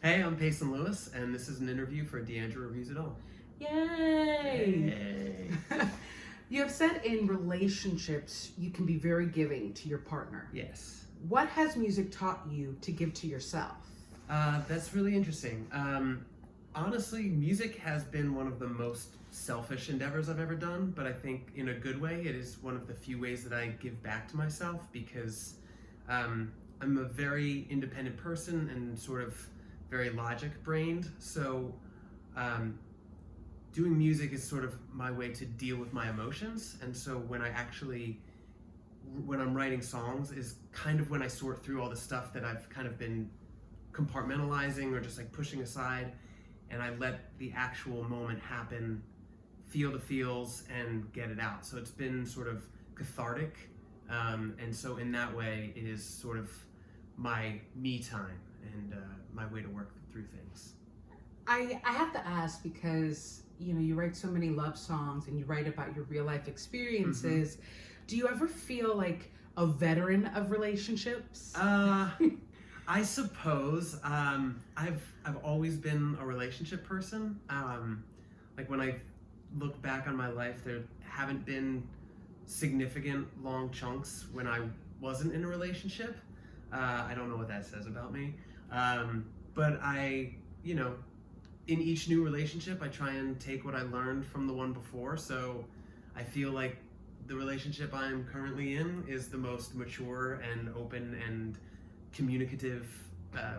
Hey, I'm Payson Lewis, and this is an interview for Diandra Reviews It All. Yay! You have said in relationships you can be very giving to your partner. Yes. What has music taught you to give to yourself? That's really interesting. Honestly, music has been one of the most selfish endeavors I've ever done, but I think in a good way, it is one of the few ways that I give back to myself because I'm a very independent person and sort of very logic-brained, so doing music is sort of my way to deal with my emotions. And so when I'm writing songs is kind of when I sort through all the stuff that I've kind of been compartmentalizing or just like pushing aside, and I let the actual moment happen, feel the feels and get it out. So it's been sort of cathartic, and so in that way it is sort of my me time and my way to work through things. I have to ask because you write so many love songs and you write about your real life experiences. Mm-hmm. Do you ever feel like a veteran of relationships? I suppose I've always been a relationship person. Like when I look back on my life, there haven't been significant long chunks when I wasn't in a relationship. I don't know what that says about me, but in each new relationship, I try and take what I learned from the one before. So I feel like the relationship I'm currently in is the most mature and open and communicative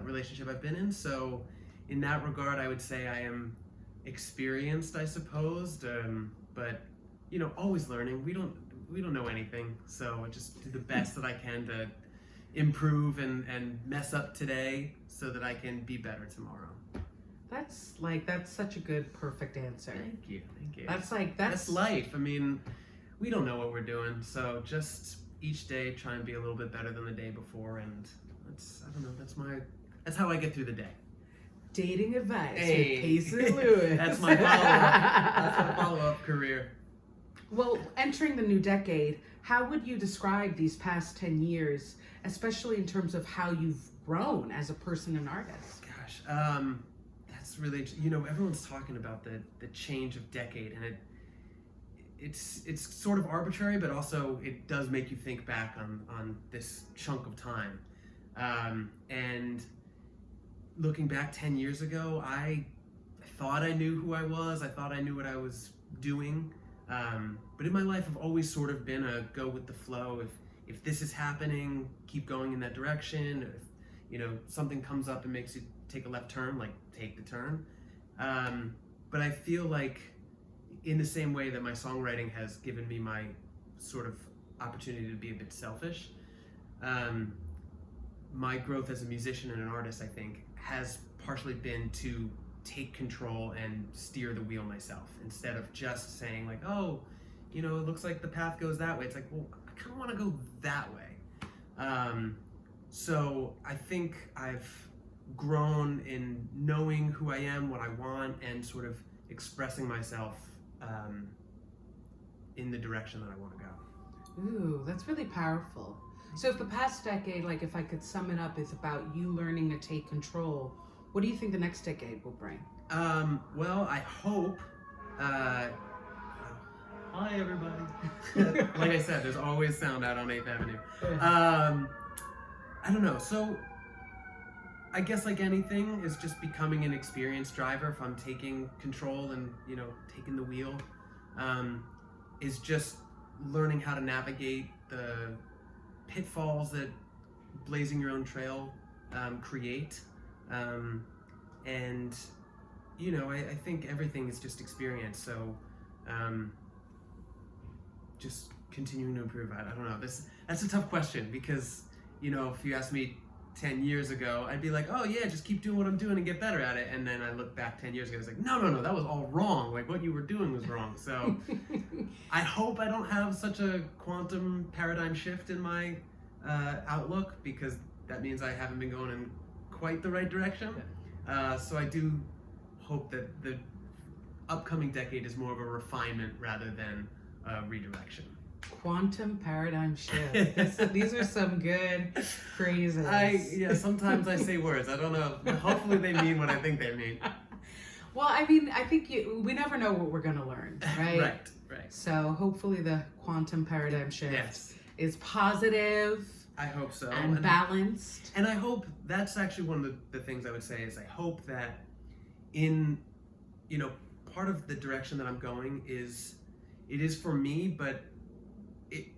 relationship I've been in. So in that regard, I would say I am experienced, I suppose, but always learning. We don't know anything, so I just do the best that I can to improve and mess up today so that I can be better tomorrow. That's such a good, perfect answer. Thank you. That's life. I mean, we don't know what we're doing, so just each day try and be a little bit better than the day before, and that's how I get through the day. Dating advice with Hey. Payson Lewis. That's my follow-up. That's my follow-up career. Well, entering the new decade, how would you describe these past 10 years, especially in terms of how you've grown as a person and artist? Gosh, that's really, everyone's talking about the change of decade, and it's sort of arbitrary, but also it does make you think back on this chunk of time. And looking back 10 years ago, I thought I knew who I was. I thought I knew what I was doing. But in my life, I've always sort of been a go with the flow. If this is happening, keep going in that direction. If something comes up and makes you take a left turn, like take the turn. But I feel like in the same way that my songwriting has given me my sort of opportunity to be a bit selfish, my growth as a musician and an artist, I think, has partially been to take control and steer the wheel myself instead of just saying like, oh, it looks like the path goes that way. It's like, well, I kind of want to go that way. So I think I've grown in knowing who I am, what I want, and sort of expressing myself in the direction that I want to go. Ooh, that's really powerful. So if the past decade, like if I could sum it up, is about you learning to take control, what do you think the next decade will bring? Well, I hope, hi everybody. Like I said, there's always sound out on 8th Avenue. I don't know, so I guess like anything is just becoming an experienced driver. If I'm taking control and, taking the wheel, is just learning how to navigate the pitfalls that blazing your own trail create. And I think everything is just experience. So just continuing to improve. I don't know. That's a tough question because if you asked me 10 years ago, I'd be like, oh yeah, just keep doing what I'm doing and get better at it. And then I look back 10 years ago, I was like, no, that was all wrong. Like what you were doing was wrong. So I hope I don't have such a quantum paradigm shift in my outlook, because that means I haven't been going in quite the right direction. So I do hope that the upcoming decade is more of a refinement rather than a redirection. Quantum paradigm shift. These are some good phrases. Sometimes I say words. I don't know. Hopefully they mean what I think they mean. Well, I mean, I think we never know what we're going to learn, right? Right. So hopefully the quantum paradigm shift is positive. I hope so. And balanced. And I hope that's actually one of the things I would say is I hope that part of the direction that I'm going is, it is for me, but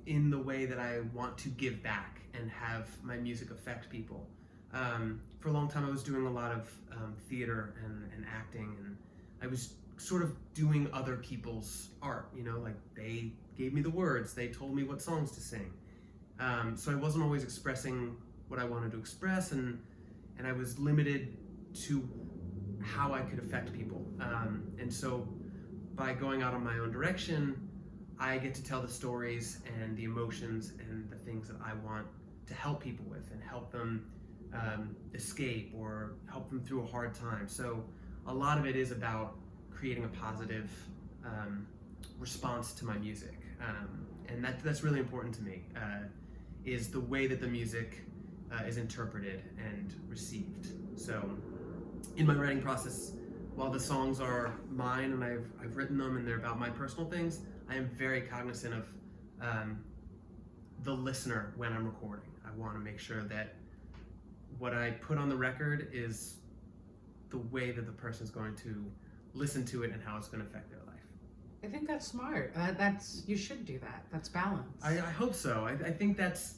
in the way that I want to give back and have my music affect people. For a long time I was doing a lot of theater and acting, and I was sort of doing other people's art, like they gave me the words, they told me what songs to sing. So I wasn't always expressing what I wanted to express, and I was limited to how I could affect people. And so by going out on my own direction, I get to tell the stories and the emotions and the things that I want to help people with and help them escape or help them through a hard time. So a lot of it is about creating a positive response to my music. And that's really important to me, is the way that the music is interpreted and received. So in my writing process, while the songs are mine and I've written them and they're about my personal things, I am very cognizant of the listener when I'm recording. I want to make sure that what I put on the record is the way that the person's going to listen to it and how it's going to affect their life. I think that's smart. You should do that. That's balance. I hope so. I think that's,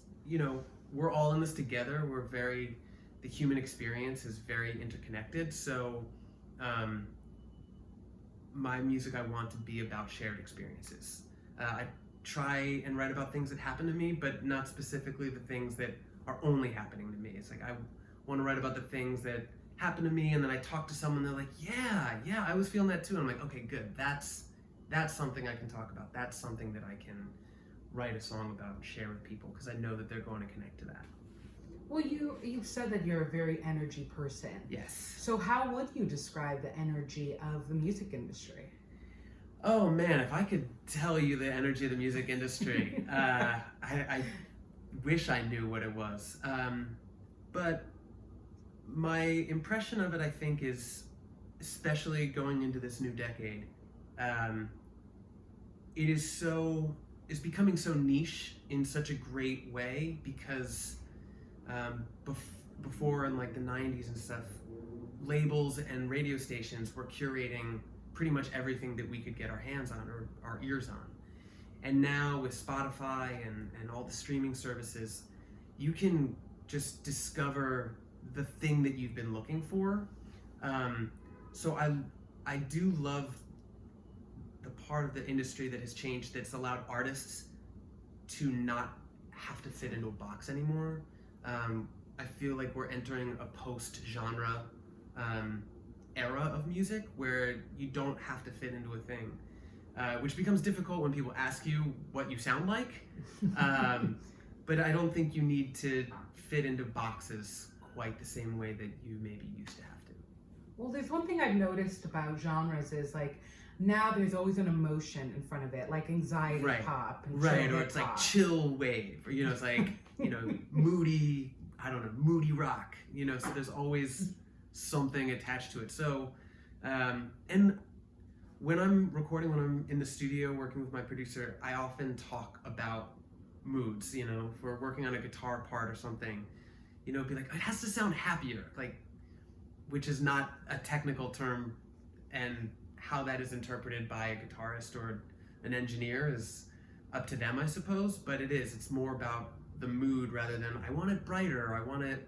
we're all in this together. The human experience is very interconnected. So my music, I want to be about shared experiences. I try and write about things that happen to me, but not specifically the things that are only happening to me. It's like I want to write about the things that happen to me, and then I talk to someone, they're like, yeah, I was feeling that too. And I'm like, okay, good. That's something I can talk about. That's something that I can write a song about and share with people, because I know that they're going to connect to that. Well, you've said that you're a very energy person. Yes. So how would you describe the energy of the music industry? Oh man, if I could tell you the energy of the music industry, I wish I knew what it was. But my impression of it, I think, is, especially going into this new decade, it's becoming so niche in such a great way, because before in like the 90s and stuff, labels and radio stations were curating pretty much everything that we could get our hands on or our ears on. And now with Spotify and all the streaming services, you can just discover the thing that you've been looking for. So I do love the part of the industry that has changed, that's allowed artists to not have to fit into a box anymore. I feel like we're entering a post-genre era of music where you don't have to fit into a thing, which becomes difficult when people ask you what you sound like. But I don't think you need to fit into boxes quite the same way that you maybe used to have to. Well, there's one thing I've noticed about genres is like, now there's always an emotion in front of it, like anxiety pop. And or it's like chill wave, or it's like, moody, moody rock, so there's always something attached to it. So, and when I'm recording, when I'm in the studio working with my producer, I often talk about moods, if we're working on a guitar part or something, be like, it has to sound happier, like, which is not a technical term, and how that is interpreted by a guitarist or an engineer is up to them, I suppose, but it's more about the mood rather than, I want it brighter, or I want it,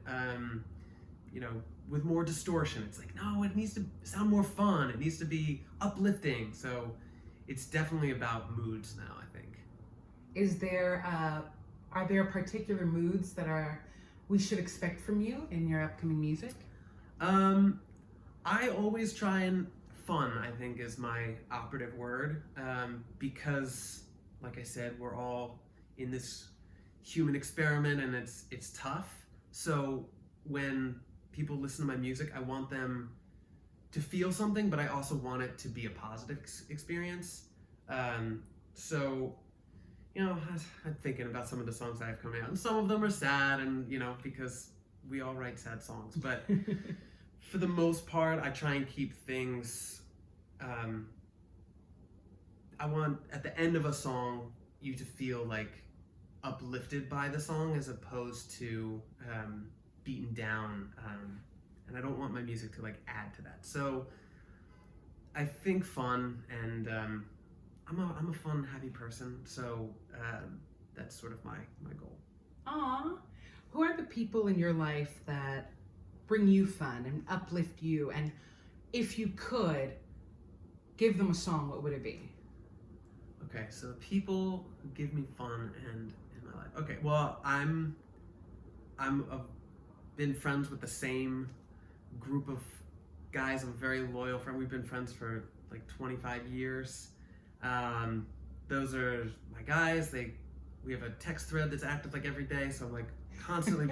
with more distortion. It's like, no, it needs to sound more fun, it needs to be uplifting. So it's definitely about moods now, I think. Are there particular moods that we should expect from you in your upcoming music? I always try and fun, I think, is my operative word, because, like I said, we're all in this human experiment, and it's tough. So when people listen to my music, I want them to feel something, but I also want it to be a positive experience. So I'm thinking about some of the songs that have come out, and some of them are sad, and because we all write sad songs, but for the most part, I try and keep things. I want at the end of a song you to feel like uplifted by the song as opposed to beaten down, and I don't want my music to like add to that. So I think fun, and I'm a fun, happy person, so that's sort of my goal. Aw, who are the people in your life that bring you fun and uplift you? And if you could give them a song, what would it be? Okay, so people who give me fun and in my life. Okay, well, I've been friends with the same group of guys. I'm a very loyal friend. We've been friends for like 25 years. Those are my guys. We have a text thread that's active like every day, so I'm like constantly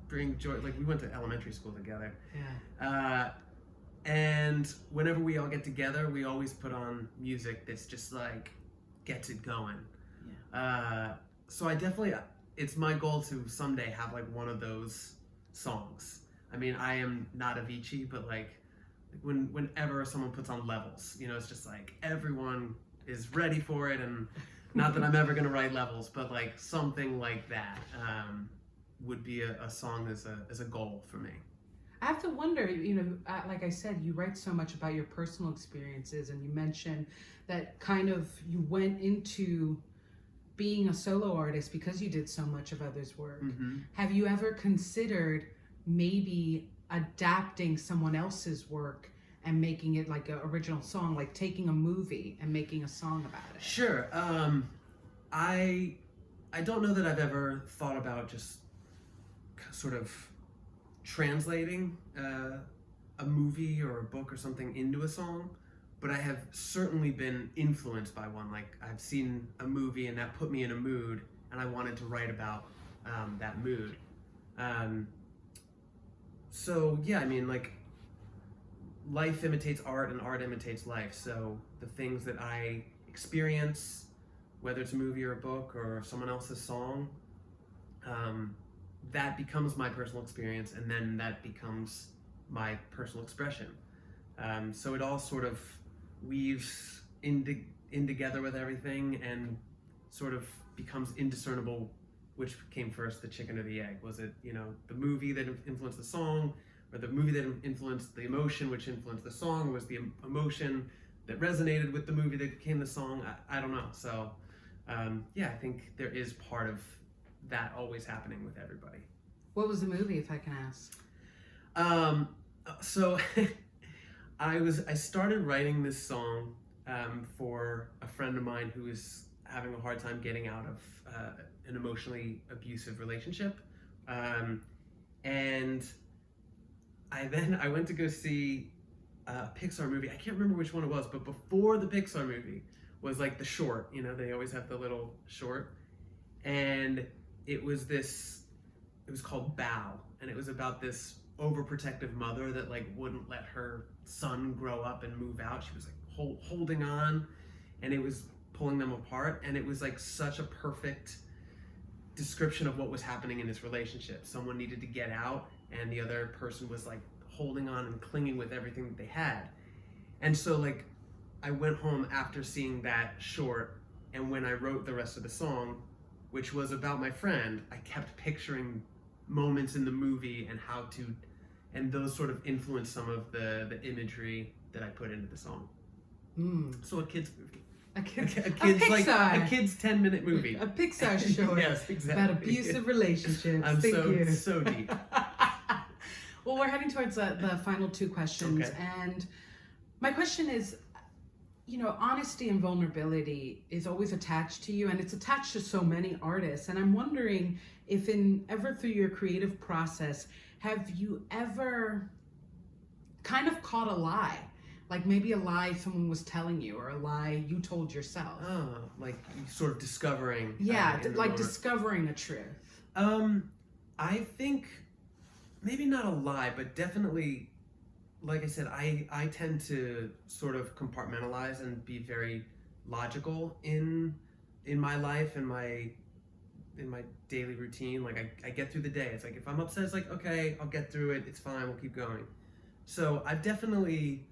bring joy. Like we went to elementary school together. Yeah. And whenever we all get together, we always put on music that's just like gets it going. Yeah. So it's my goal to someday have like one of those songs. I mean, I am not Avicii, but like whenever someone puts on Levels, it's just like everyone is ready for it, and not that I'm ever gonna write Levels, but like something like that would be a song as a goal for me. I have to wonder, like I said, you write so much about your personal experiences, and you mentioned that kind of you went into being a solo artist because you did so much of others' work. Mm-hmm. Have you ever considered maybe adapting someone else's work and making it like an original song, like taking a movie and making a song about it? Sure. I don't know that I've ever thought about just sort of translating a movie or a book or something into a song, but I have certainly been influenced by one. Like I've seen a movie and that put me in a mood, and I wanted to write about that mood. So yeah, I mean, like life imitates art and art imitates life. So the things that I experience, whether it's a movie or a book or someone else's song, that becomes my personal experience, and then that becomes my personal expression. So it all sort of weaves in together with everything, and sort of becomes indiscernible which came first, the chicken or the egg. Was it the movie that influenced the song, or the movie that influenced the emotion which influenced the song, or was the emotion that resonated with the movie that became the song? I don't know. So yeah, I think there is part of that always happening with everybody. What was the movie, if I can ask? So I started writing this song for a friend of mine who was having a hard time getting out of an emotionally abusive relationship, and I went to go see a Pixar movie. I can't remember which one it was, but before the Pixar movie was like the short. They always have the little short, and it was called Bow, and it was about this overprotective mother that like wouldn't let her son grow up and move out. She was like holding on, and it was pulling them apart, and it was like such a perfect description of what was happening in this relationship. Someone needed to get out, and the other person was like holding on and clinging with everything that they had. And so like I went home after seeing that short, and when I wrote the rest of the song, which was about my friend, I kept picturing moments in the movie and those sort of influenced some of the imagery that I put into the song. So a kid's movie. A kid's Pixar. like a kid's 10-minute movie. A Pixar short. Yes, exactly. About abusive relationships. I'm Thank you. so deep. Well, we're heading towards the final two questions. Okay. And my question is, honesty and vulnerability is always attached to you, and it's attached to so many artists. And I'm wondering if ever through your creative process, have you ever kind of caught a lie? Like maybe a lie someone was telling you, or a lie you told yourself. Oh, like sort of discovering. Yeah, like discovering a truth. I think maybe not a lie, but definitely, like I said, I tend to sort of compartmentalize and be very logical in in my life, in my daily routine, like I get through the day. It's like if I'm upset, it's like, okay, I'll get through it. It's fine. We'll keep going. So I've definitely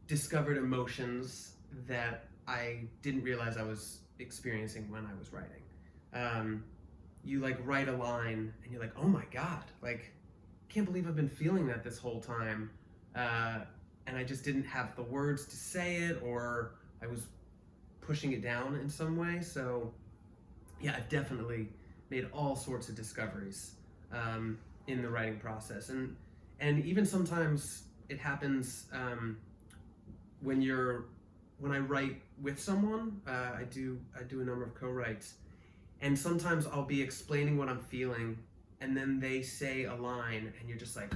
discovered emotions that I didn't realize I was experiencing when I was writing. You like write a line and you're like, oh my God, like, can't believe I've been feeling that this whole time. And I just didn't have the words to say it, or I was pushing it down in some way. So yeah, I've definitely made all sorts of discoveries in the writing process. And even sometimes it happens when I write with someone. I do a number of co-writes, and sometimes I'll be explaining what I'm feeling, and then they say a line, and you're just like,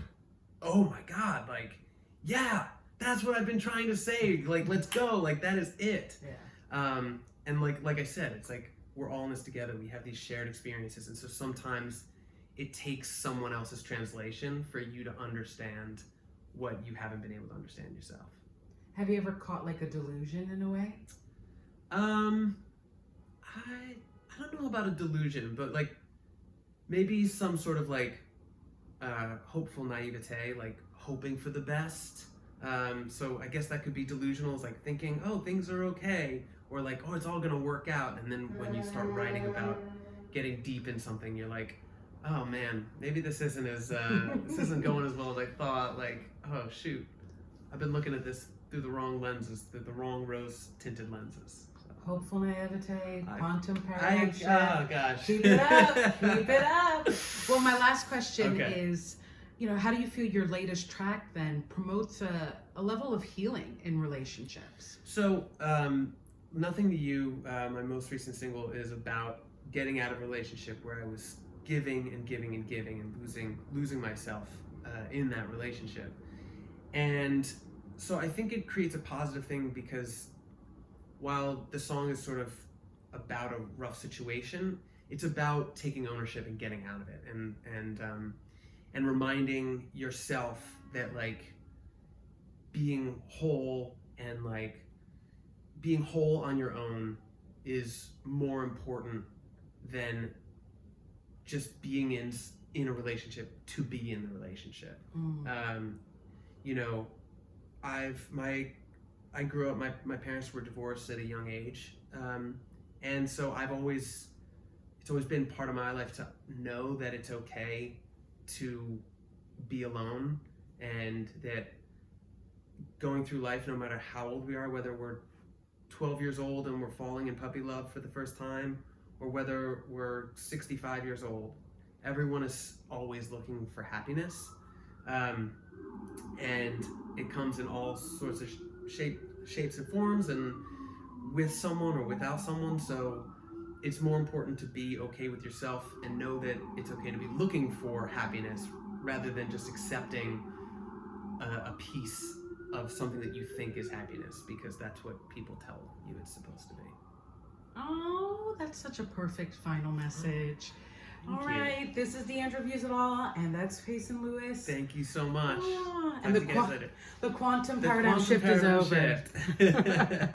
oh my God, like, yeah, that's what I've been trying to say. Like, let's go. Like, that is it. Yeah. And like I said, it's like we're all in this together. We have these shared experiences, and so sometimes it takes someone else's translation for you to understand what you haven't been able to understand yourself. Have you ever caught like a delusion in a way? I don't know about a delusion, but like maybe some sort of like hopeful naivete, like hoping for the best. So I guess that could be delusional, is like thinking, oh, things are okay, or like, oh, it's all gonna work out. And then when you start writing about getting deep in something, you're like, oh man, maybe this isn't this isn't going as well as I thought. Like, oh shoot, I've been looking at this through the wrong lenses, through the wrong rose-tinted lenses. So. Hopeful naivete, quantum paradigm shift. Oh gosh. Keep it up, keep it up. Well, my last question Okay. is, how do you feel your latest track then promotes a level of healing in relationships? So, Nothing to You, my most recent single, is about getting out of a relationship where I was giving and giving and giving and losing myself in that relationship. And so I think it creates a positive thing, because while the song is sort of about a rough situation, it's about taking ownership and getting out of it, and reminding yourself that like being whole and like being whole on your own is more important than just being in a relationship to be in the relationship. I grew up, my parents were divorced at a young age, and so it's always been part of my life to know that it's okay to be alone, and that going through life, no matter how old we are, whether we're 12 years old and we're falling in puppy love for the first time, or whether we're 65 years old, everyone is always looking for happiness. And it comes in all sorts of shapes and forms, and with someone or without someone. So it's more important to be okay with yourself and know that it's okay to be looking for happiness, rather than just accepting a piece of something that you think is happiness, because that's what people tell you it's supposed to be. Oh, that's such a perfect final message. Thank All you. right, this is Diandra Views It All, and that's Payson Lewis. Thank you so much. Ah, Talk and to you guys later. the quantum The paradigm quantum shift is paradigm over. shift.